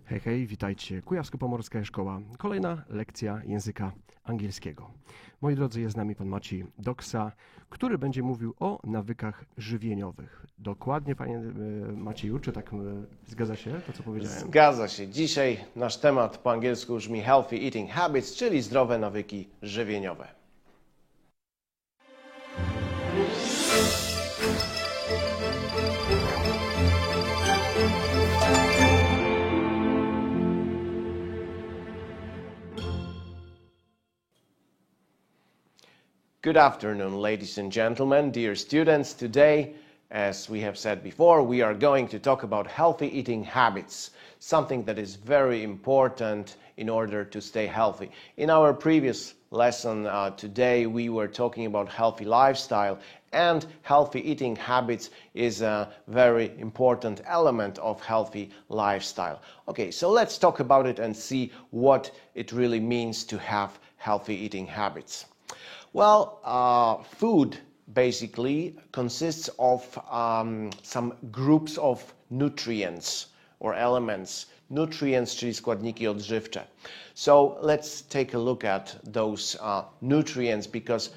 Hej, hej, witajcie. Kujawsko-Pomorska e-Szkoła. Kolejna lekcja języka angielskiego. Moi drodzy, jest z nami pan Maciej Doksa, który będzie mówił o nawykach żywieniowych. Dokładnie, panie Macieju, czy tak zgadza się to, co powiedziałem? Zgadza się. Dzisiaj nasz temat po angielsku brzmi Healthy Eating Habits, czyli zdrowe nawyki żywieniowe. Good afternoon, ladies and gentlemen, dear students. Today, as we have said before, we are going to talk about healthy eating habits, something that is very important in order to stay healthy. In our previous lesson today, we were talking about healthy lifestyle, and healthy eating habits is a very important element of healthy lifestyle. Okay, so let's talk about it and see what it really means to have healthy eating habits. Well, food basically consists of some groups of nutrients or elements. Nutrients, czyli składniki odżywcze. So let's take a look at those nutrients, because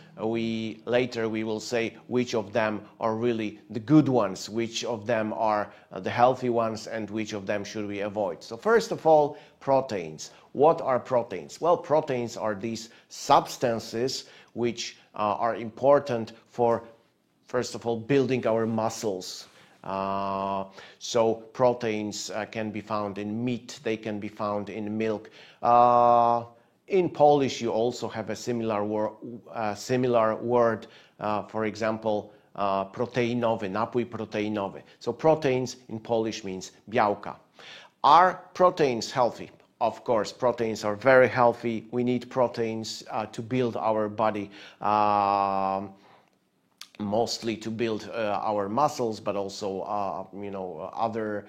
later we will say which of them are really the good ones, which of them are the healthy ones, and which of them should we avoid. So first of all, proteins. What are proteins? Well, proteins are these substances which are important for, first of all, building our muscles. So proteins can be found in meat, they can be found in milk. In Polish, you also have a similar word, for example, proteinowy, napój proteinowy. So proteins in Polish means białka. Are proteins healthy? Of course, proteins are very healthy. We need proteins to build our body, mostly to build our muscles, but also other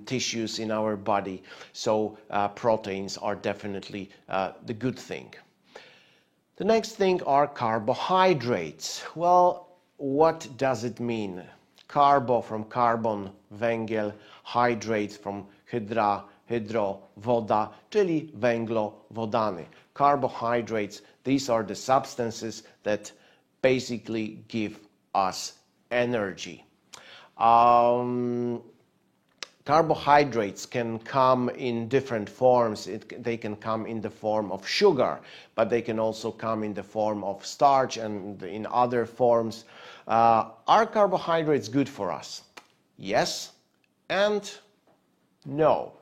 tissues in our body. So proteins are definitely the good thing. The next thing are carbohydrates. Well, what does it mean? Carbo from carbon, węgiel, hydrates from hydro, woda, czyli węglowodany. Carbohydrates, these are the substances that basically give us energy. Carbohydrates can come in different forms. They can come in the form of sugar, but they can also come in the form of starch and in other forms. Are carbohydrates good for us? Yes and no.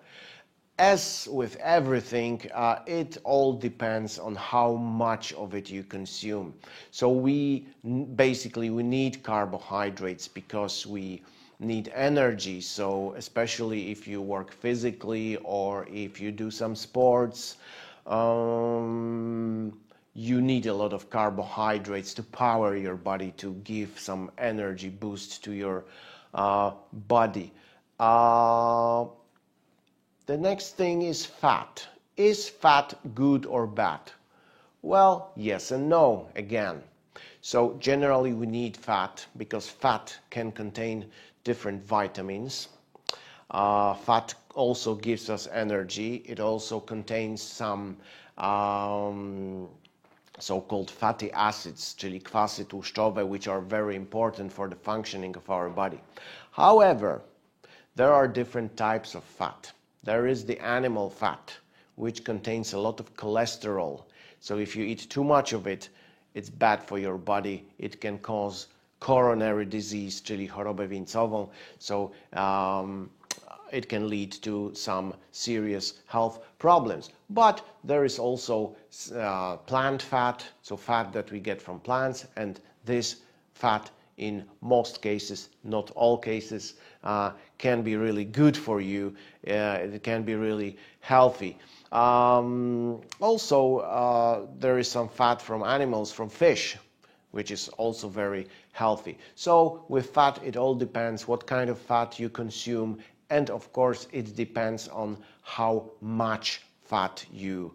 As with everything, it all depends on how much of it you consume. So we need carbohydrates because we need energy. So especially if you work physically or if you do some sports, you need a lot of carbohydrates to power your body, to give some energy boost to your body. The next thing is fat. Is fat good or bad? Well, yes and no again. So generally we need fat because fat can contain different vitamins. Fat also gives us energy. It also contains some so-called fatty acids, czyli kwasy tłuszczowe, which are very important for the functioning of our body. However, there are different types of fat. There is the animal fat, which contains a lot of cholesterol. So if you eat too much of it, it's bad for your body. It can cause coronary disease, czyli chorobę wieńcową. So it can lead to some serious health problems. But there is also plant fat, so fat that we get from plants, and this fat in most cases, not all cases, can be really good for you. It can be really healthy. Also, there is some fat from animals, from fish, which is also very healthy. So with fat, it all depends what kind of fat you consume, and of course, it depends on how much fat you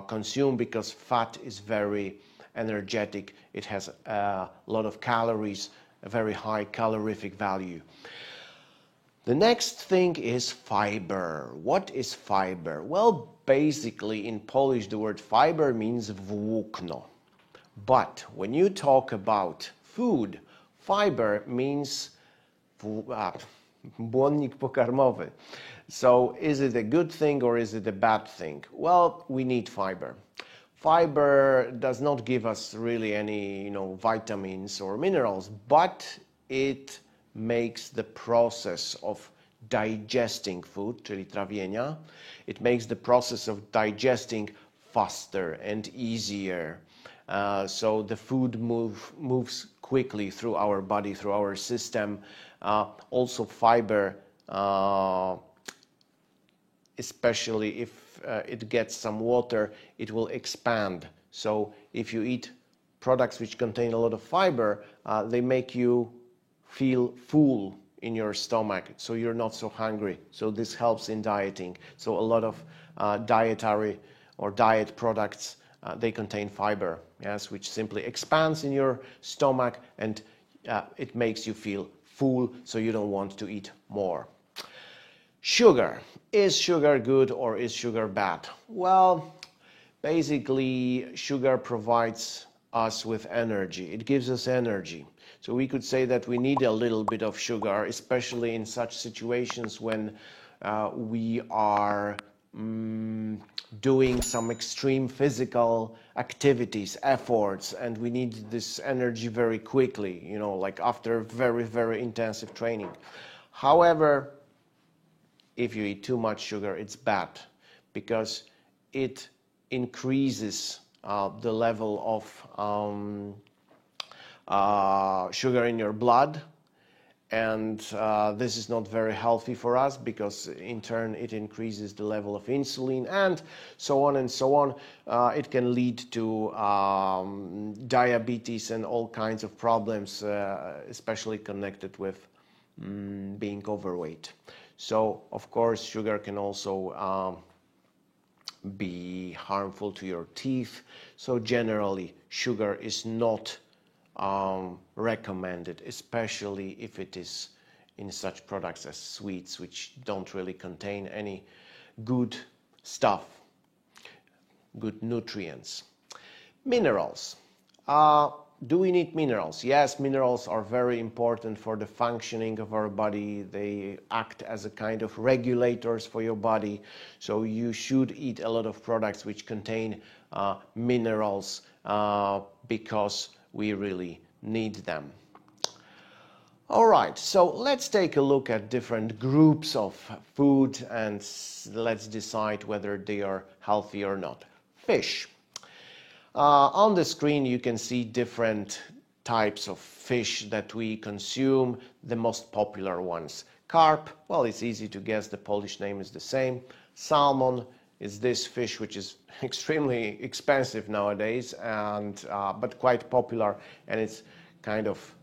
consume, because fat is very energetic. It has a lot of calories, a very high calorific value. The next thing is fiber. What is fiber? Well, basically in Polish the word fiber means włókno. But when you talk about food, fiber means błonnik pokarmowy. So is it a good thing or is it a bad thing? Well, we need fiber. Fiber does not give us really any, vitamins or minerals, but it makes the process of digesting food, czyli trawienia, it makes the process of digesting faster and easier. So the food moves quickly through our body, through our system. Also fiber, especially if it gets some water, it will expand. So if you eat products which contain a lot of fiber, they make you feel full in your stomach, so you're not so hungry. So this helps in dieting. So a lot of dietary or diet products, they contain fiber, yes, which simply expands in your stomach and it makes you feel full, so you don't want to eat more. Sugar. Is sugar good or is sugar bad? Well, basically, sugar provides us with energy. It gives us energy. So we could say that we need a little bit of sugar, especially in such situations when we are doing some extreme physical activities, efforts, and we need this energy very quickly, like after very, very intensive training. However, if you eat too much sugar, it's bad because it increases the level of sugar in your blood, and this is not very healthy for us because in turn it increases the level of insulin and so on and so on. It can lead to diabetes and all kinds of problems, especially connected with being overweight. So of course sugar can also be harmful to your teeth. So generally sugar is not recommended, especially if it is in such products as sweets, which don't really contain any good stuff, good nutrients. Minerals. Do we need minerals? Yes, minerals are very important for the functioning of our body. They act as a kind of regulators for your body. So you should eat a lot of products which contain minerals because we really need them. All right, so let's take a look at different groups of food and let's decide whether they are healthy or not. Fish. On the screen you can see different types of fish that we consume, the most popular ones. Carp, well, it's easy to guess, the Polish name is the same. Salmon is this fish which is extremely expensive nowadays, and but quite popular, and it's kind of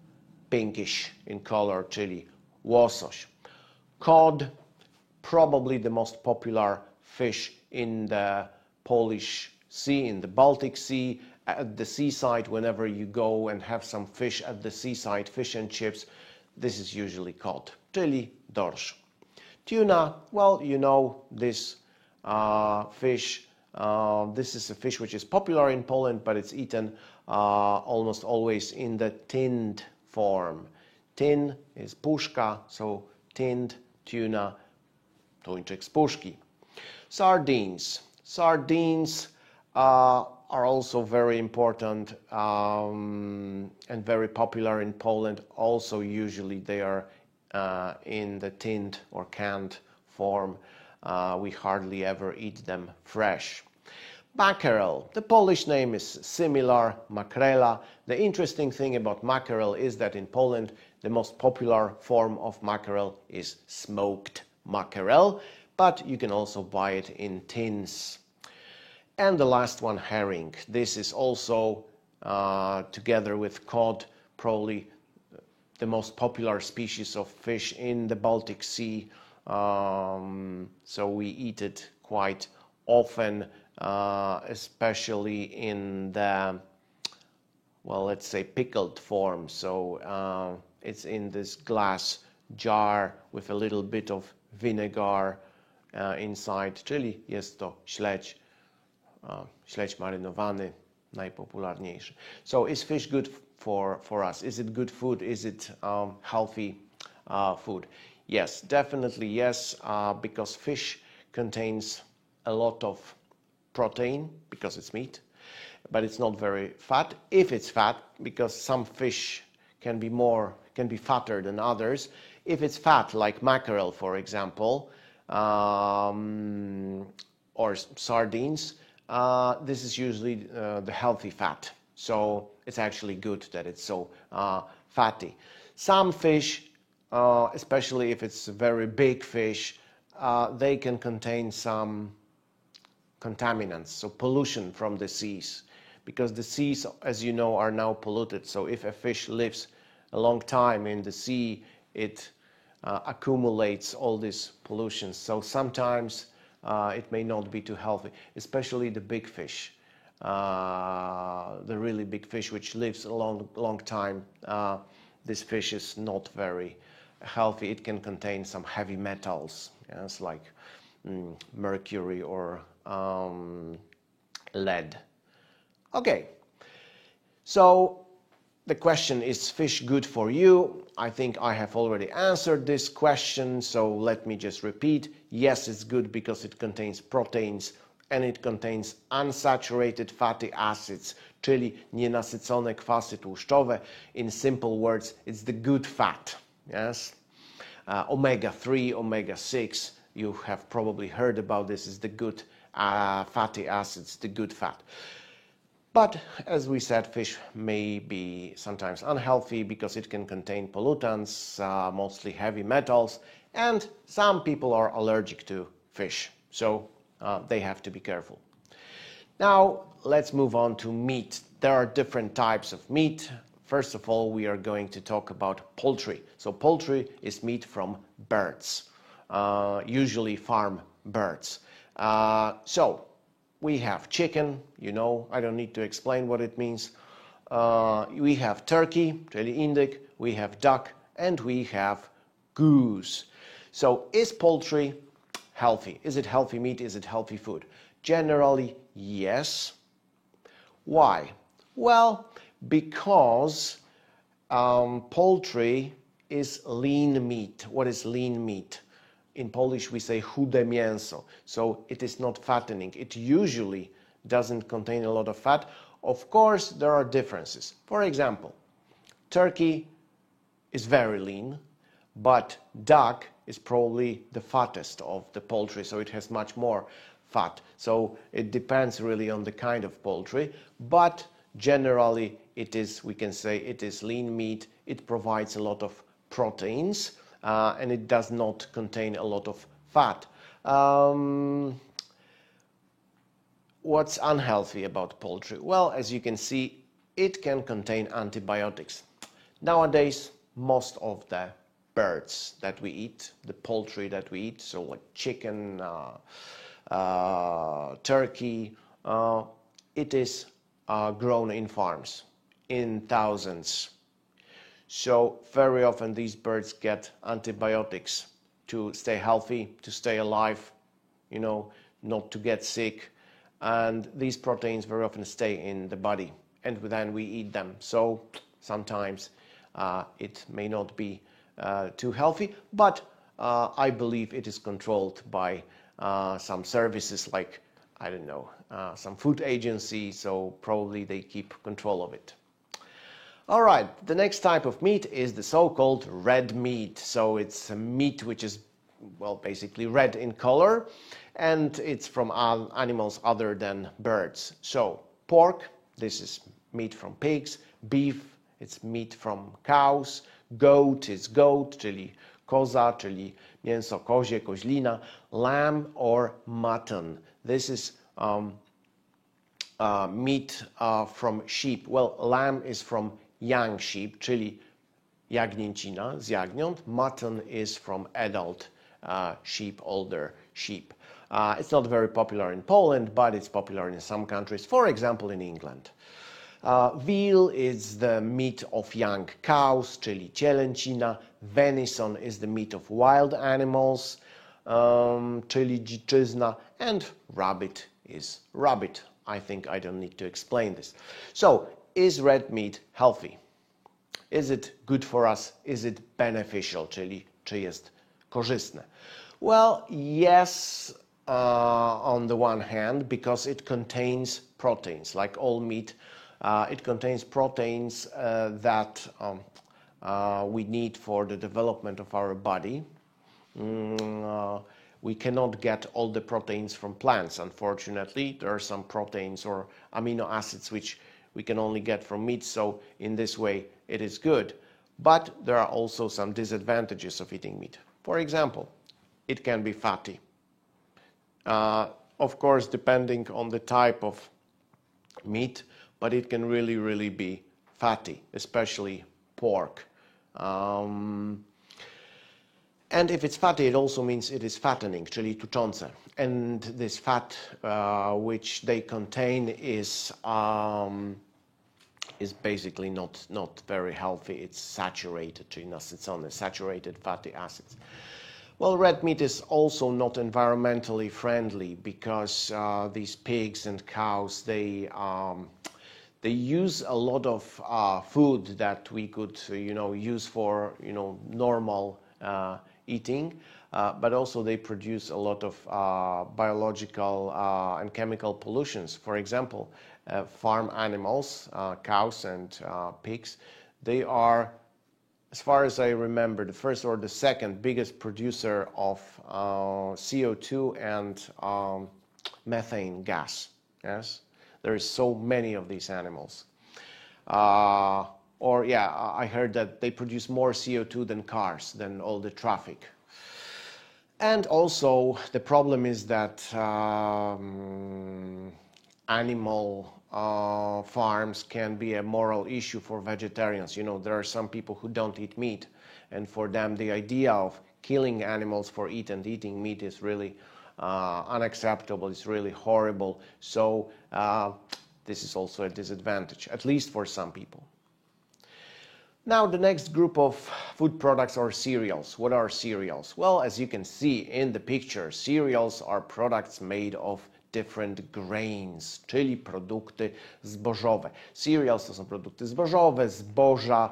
pinkish in color, czyli łosoś. Cod, probably the most popular fish in the Polish Sea, in the Baltic Sea, at the seaside. Whenever you go and have some fish at the seaside, fish and chips, this is usually cod, czyli dorsz. Tuna, well, you know this fish. This is a fish which is popular in Poland, but it's eaten almost always in the tinned form. Tin is puszka, so tinned tuna, tuńczyk z puszki. Sardines. Sardines are also very important and very popular in Poland. Also, usually they are in the tinned or canned form. We hardly ever eat them fresh. Mackerel. The Polish name is similar, makrela. The interesting thing about mackerel is that in Poland the most popular form of mackerel is smoked mackerel, but you can also buy it in tins. And the last one, herring. This is also, together with cod, probably the most popular species of fish in the Baltic Sea. So we eat it quite often, especially in the, well, let's say pickled form. So it's in this glass jar with a little bit of vinegar inside, czyli jest to śledź, śledź marynowany, najpopularniejszy. So is fish good for us? Is it good food? Is it healthy food? Yes, definitely yes, because fish contains a lot of protein because it's meat, but it's not very fat. If it's fat, because some fish can be fatter than others. If it's fat, like mackerel, for example, or sardines, this is usually the healthy fat. So it's actually good that it's so fatty. Some fish, especially if it's a very big fish, they can contain some contaminants, so pollution from the seas, because the seas, as you know, are now polluted. So if a fish lives a long time in the sea, it accumulates all this pollution. So sometimes it may not be too healthy, especially the big fish, the really big fish which lives a long time. This fish is not very healthy. It can contain some heavy metals, yes, like mercury or lead. Okay, so the question, is fish good for you? I think I have already answered this question, so let me just repeat. Yes, it's good because it contains proteins and it contains unsaturated fatty acids, czyli nienasycone kwasy tłuszczowe. In simple words, it's the good fat. Yes, omega-3, omega-6, you have probably heard about this, is the good fatty acids, the good fat. But as we said, fish may be sometimes unhealthy because it can contain pollutants, mostly heavy metals, and some people are allergic to fish, so they have to be careful. Now let's move on to meat. There are different types of meat. First of all, we are going to talk about poultry. So poultry is meat from birds, usually farm birds. So we have chicken, you know, I don't need to explain what it means. We have turkey, czyli innych, we have duck, and we have goose. So is poultry healthy? Is it healthy meat? Is it healthy food? Generally, yes. Why? Well, because poultry is lean meat. What is lean meat? In Polish we say chude mięso, so it is not fattening. It usually doesn't contain a lot of fat. Of course, there are differences. For example, turkey is very lean, but duck is probably the fattest of the poultry, so it has much more fat. So it depends really on the kind of poultry, but generally it is, we can say it is lean meat. It provides a lot of proteins, and it does not contain a lot of fat. What's unhealthy about poultry? Well, as you can see, it can contain antibiotics. Nowadays, most of the birds that we eat, the poultry that we eat, so like chicken, turkey, it is grown in farms in thousands. So very often these birds get antibiotics to stay healthy, to stay alive, you know, not to get sick. And these proteins very often stay in the body, and then we eat them. So sometimes it may not be too healthy, but I believe it is controlled by some services like, I don't know, some food agency, so probably they keep control of it. All right, the next type of meat is the so-called red meat. So it's a meat which is, well, basically red in color, and it's from animals other than birds. So pork, this is meat from pigs. Beef, it's meat from cows. Goat is goat, czyli koza, czyli mięso kozie, koźlina. Lamb or mutton, this is meat from sheep. Well, lamb is from young sheep, czyli jagnięcina, z jagniąt. Mutton is from adult sheep, older sheep. It's not very popular in Poland, but it's popular in some countries, for example in England. Veal is the meat of young cows, czyli cielęcina. Venison is the meat of wild animals, czyli dziczyzna. And rabbit is rabbit. I think I don't need to explain this. So, is red meat healthy? Is it good for us? Is it beneficial? Czyli czy jest korzystne? Well, yes, on the one hand, because it contains proteins. Like all meat, it contains proteins that we need for the development of our body. We cannot get all the proteins from plants, unfortunately. There are some proteins or amino acids which we can only get from meat, so in this way it is good. But there are also some disadvantages of eating meat. For example, it can be fatty. Of course, depending on the type of meat, but it can really be fatty, especially pork. And if it's fatty, it also means it is fattening, czyli tuczące. And this fat which they contain is basically not very healthy. It's saturated, czyli nasycone, saturated fatty acids. Well, red meat is also not environmentally friendly because these pigs and cows, they use a lot of food that we could, use for, normal eating, but also they produce a lot of biological and chemical pollutions. For example, farm animals, cows and pigs, they are, as far as I remember, the first or the second biggest producer of CO2 and methane gas. Yes, there is so many of these animals. I heard that they produce more CO2 than cars, than all the traffic. And also, the problem is that animal farms can be a moral issue for vegetarians. There are some people who don't eat meat, and for them the idea of killing animals for eating meat is really unacceptable, it's really horrible. So this is also a disadvantage, at least for some people. Now the next group of food products are cereals. What are cereals? Well, as you can see in the picture, cereals are products made of different grains, czyli produkty zbożowe. Cereals to są produkty zbożowe, zboża,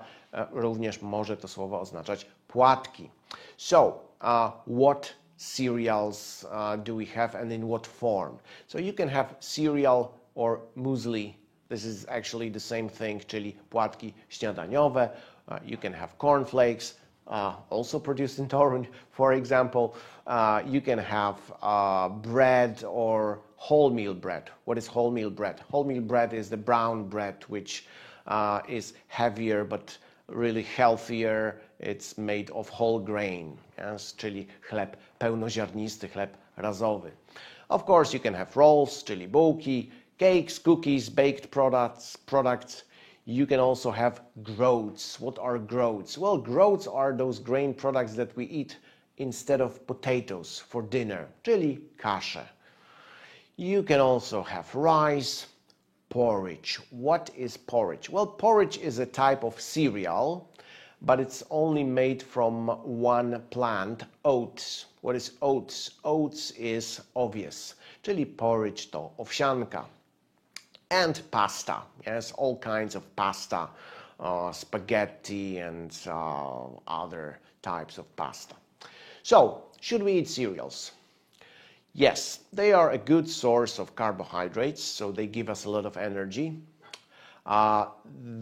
również może to słowo oznaczać płatki. So, what cereals do we have and in what form? So you can have cereal or muesli. This is actually the same thing, czyli płatki śniadaniowe. You can have cornflakes, also produced in Toruń, for example. You can have bread or wholemeal bread. What is wholemeal bread? Wholemeal bread is the brown bread, which is heavier but really healthier. It's made of whole grain, yes? Czyli chleb pełnoziarnisty, chleb razowy. Of course, you can have rolls, czyli bułki, cakes, cookies, baked products. You can also have groats. What are groats? Well, groats are those grain products that we eat instead of potatoes for dinner, czyli kasze. You can also have rice, porridge. What is porridge? Well, porridge is a type of cereal, but it's only made from one plant, oats. What is oats? Oats is owies, czyli porridge to owsianka. And pasta, yes, all kinds of pasta, spaghetti and other types of pasta. So, should we eat cereals? Yes, they are a good source of carbohydrates, so they give us a lot of energy.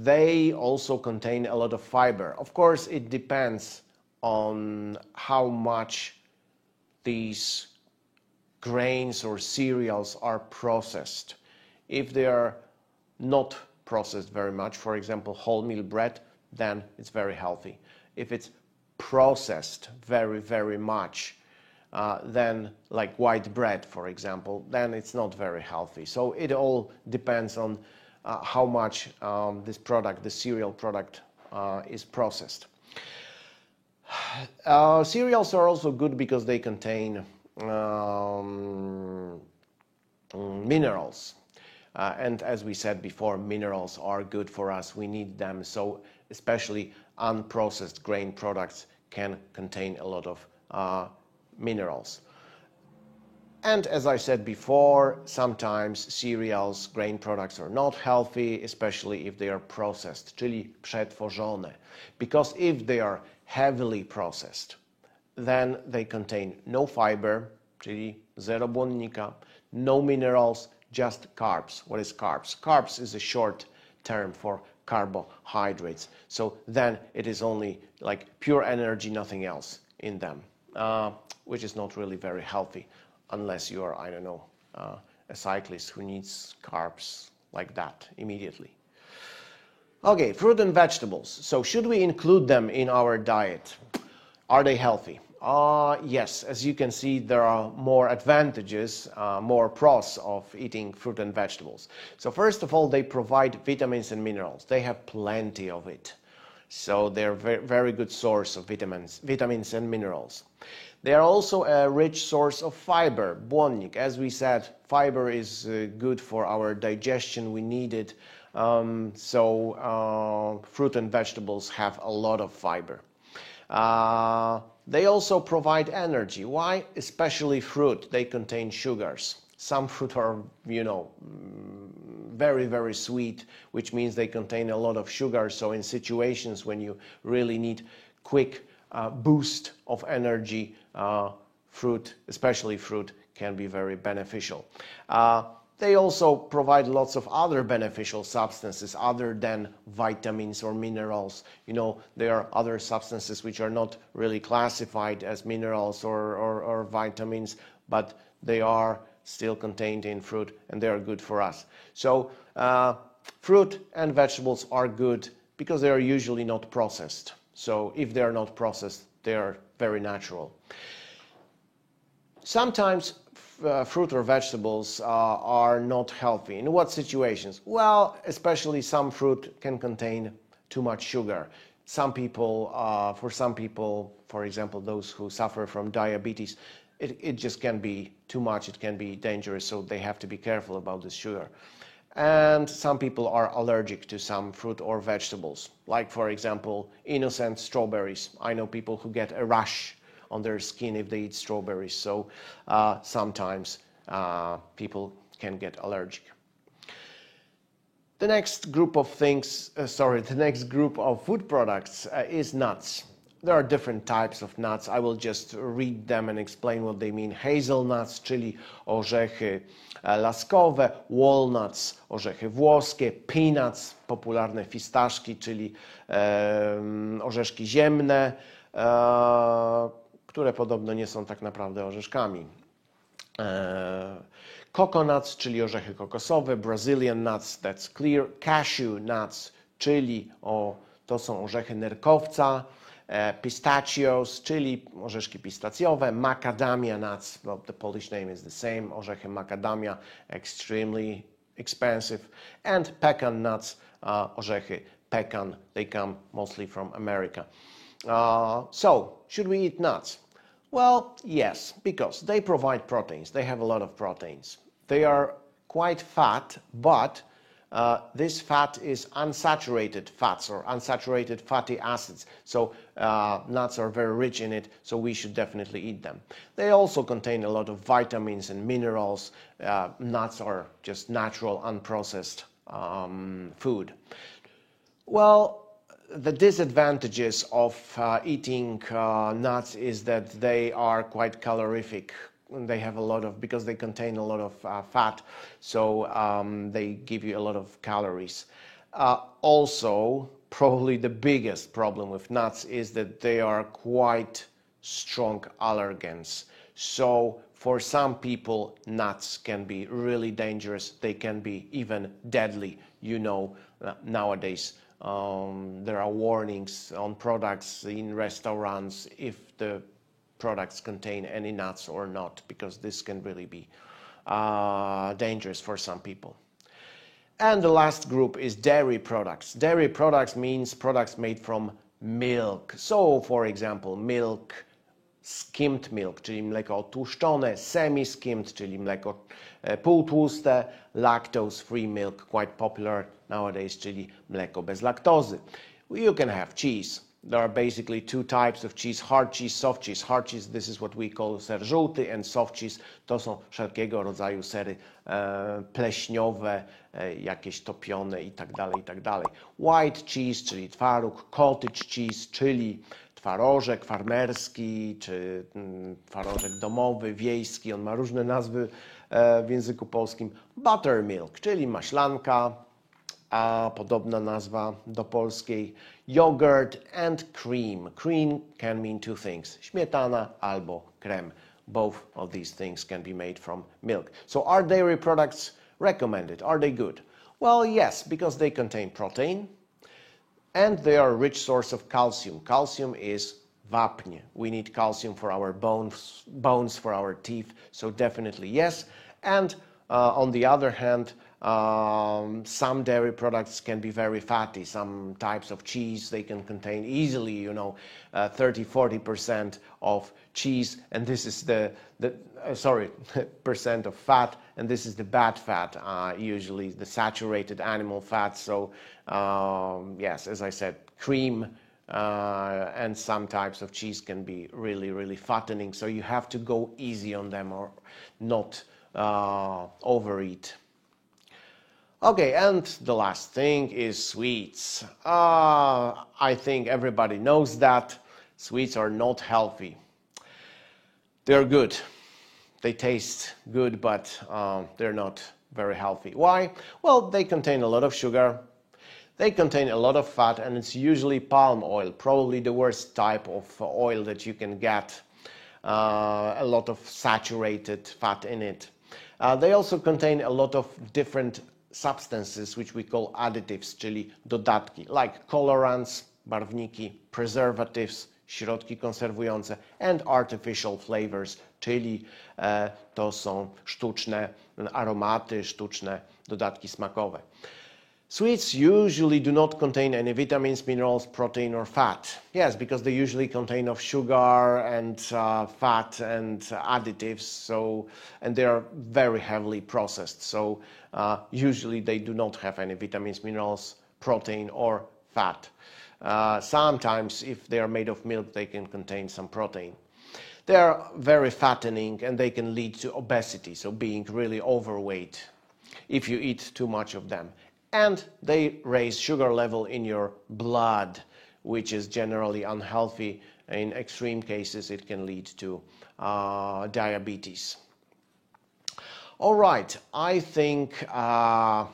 They also contain a lot of fiber. Of course, it depends on how much these grains or cereals are processed. If they are not processed very much, for example, wholemeal bread, then it's very healthy. If it's processed very, very much, then like white bread, for example, then it's not very healthy. So it all depends on how much this product, the cereal product, is processed. Cereals are also good because they contain minerals. And as we said before, minerals are good for us. We need them. So especially unprocessed grain products can contain a lot of minerals. And as I said before, sometimes cereals, grain products are not healthy, especially if they are processed, czyli przetworzone. Because if they are heavily processed, then they contain no fiber, czyli zero błonnika, no minerals, just carbs. What is carbs? Carbs is a short term for carbohydrates. So then it is only like pure energy, nothing else in them, which is not really very healthy. Unless you are, I don't know, a cyclist who needs carbs like that immediately. Okay, fruit and vegetables. So should we include them in our diet? Are they healthy? Yes, as you can see, there are more advantages, more pros of eating fruit and vegetables. So first of all, they provide vitamins and minerals. They have plenty of it. So they're a very good source of vitamins and minerals. They are also a rich source of fiber, błonnik. As we said, fiber is good for our digestion. We need it. So fruit and vegetables have a lot of fiber. They also provide energy. Why? Especially fruit. They contain sugars. Some fruit are, you know, very, very sweet, which means they contain a lot of sugar. So in situations when you really need quick boost of energy, fruit, especially fruit, can be very beneficial. They also provide lots of other beneficial substances other than vitamins or minerals. You know, there are other substances which are not really classified as minerals or vitamins, but they are still contained in fruit and they are good for us. So fruit and vegetables are good because they are usually not processed. So if they are not processed, they are very natural. Sometimes fruit or vegetables are not healthy. In what situations? Well, especially some fruit can contain too much sugar. Some people, for example, those who suffer from diabetes, it just can be too much, it can be dangerous, so they have to be careful about this sugar. And some people are allergic to some fruit or vegetables, like, for example, innocent strawberries. I know people who get a rash on their skin if they eat strawberries, so sometimes people can get allergic. The next group of the next group of food products is nuts. There are different types of nuts. I will just read them and explain what they mean. Hazelnuts, czyli orzechy laskowe, walnuts, orzechy włoskie, peanuts, popularne fistaszki, czyli orzeszki ziemne, które podobno nie są tak naprawdę orzeszkami. Coconuts, czyli orzechy kokosowe, Brazilian nuts, that's clear, cashew nuts, czyli to są orzechy nerkowca, pistachios, czyli orzeszki pistacjowe, macadamia nuts, well, the Polish name is the same, orzechy macadamia, extremely expensive, and pecan nuts, orzechy pecan, they come mostly from America. So, should we eat nuts? Well, yes, because they provide proteins. They have a lot of proteins. They are quite fat, but this fat is unsaturated fats or unsaturated fatty acids. So nuts are very rich in it, so we should definitely eat them. They also contain a lot of vitamins and minerals. Nuts are just natural, unprocessed food. Well, the disadvantages of eating nuts is that they are quite calorific. They have a lot of, because they contain a lot of fat, so they give you a lot of calories. Also, probably the biggest problem with nuts is that they are quite strong allergens. So for some people, nuts can be really dangerous. They can be even deadly. You know, nowadays there are warnings on products in restaurants if the products contain any nuts or not, because this can really be dangerous for some people. And the last group is dairy products. Dairy products means products made from milk. So, for example, milk, skimmed milk, czyli mleko otłuszczone, semi-skimmed, czyli mleko półtłuste, lactose-free milk, quite popular nowadays, czyli mleko bez laktozy. You can have cheese. There are basically two types of cheese, hard cheese, soft cheese. Hard cheese, this is what we call ser żółty, and soft cheese to są wszelkiego rodzaju sery pleśniowe, jakieś topione i tak dalej. White cheese, czyli twaróg, cottage cheese, czyli twarożek farmerski, czy twarożek domowy, wiejski, on ma różne nazwy w języku polskim. Buttermilk, czyli maślanka, a podobna nazwa do polskiej. Yogurt and cream. Cream can mean two things. Śmietana albo krem. Both of these things can be made from milk. So are dairy products recommended? Are they good? Well, yes, because they contain protein and they are a rich source of calcium. Calcium is wapń. We need calcium for our bones, for our teeth. So definitely yes. And on the other hand, some dairy products can be very fatty. Some types of cheese, they can contain easily, 30-40% of cheese, and this is percent of fat, and this is the bad fat, usually the saturated animal fat. So yes, as I said, cream and some types of cheese can be really, really fattening. So you have to go easy on them or not overeat. Okay, and the last thing is sweets. I think everybody knows that sweets are not healthy. They're good. They taste good, but they're not very healthy. Why? Well, they contain a lot of sugar, they contain a lot of fat, and it's usually palm oil, probably the worst type of oil that you can get. A lot of saturated fat in it. They also contain a lot of different substances which we call additives, czyli dodatki, like colorants, barwniki, preservatives, środki konserwujące, and artificial flavors, czyli to są sztuczne aromaty, sztuczne dodatki smakowe. Sweets usually do not contain any vitamins, minerals, protein or fat. Yes, because they usually contain of sugar and fat and additives, and they are very heavily processed. So usually they do not have any vitamins, minerals, protein or fat. Sometimes if they are made of milk, they can contain some protein. They are very fattening and they can lead to obesity, so being really overweight if you eat too much of them. And they raise sugar level in your blood, which is generally unhealthy. In extreme cases, it can lead to diabetes. All right, I think I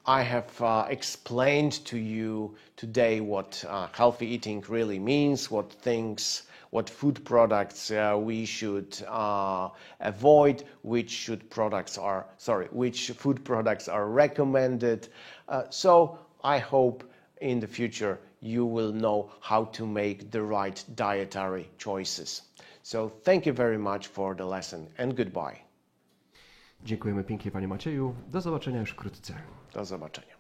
have explained to you today what healthy eating really means, what food products we should avoid, which food products are recommended. So I hope in the future you will know how to make the right dietary choices. So thank you very much for the lesson and goodbye. Dziękujemy pięknie, panie Macieju. Do zobaczenia już wkrótce. Do zobaczenia.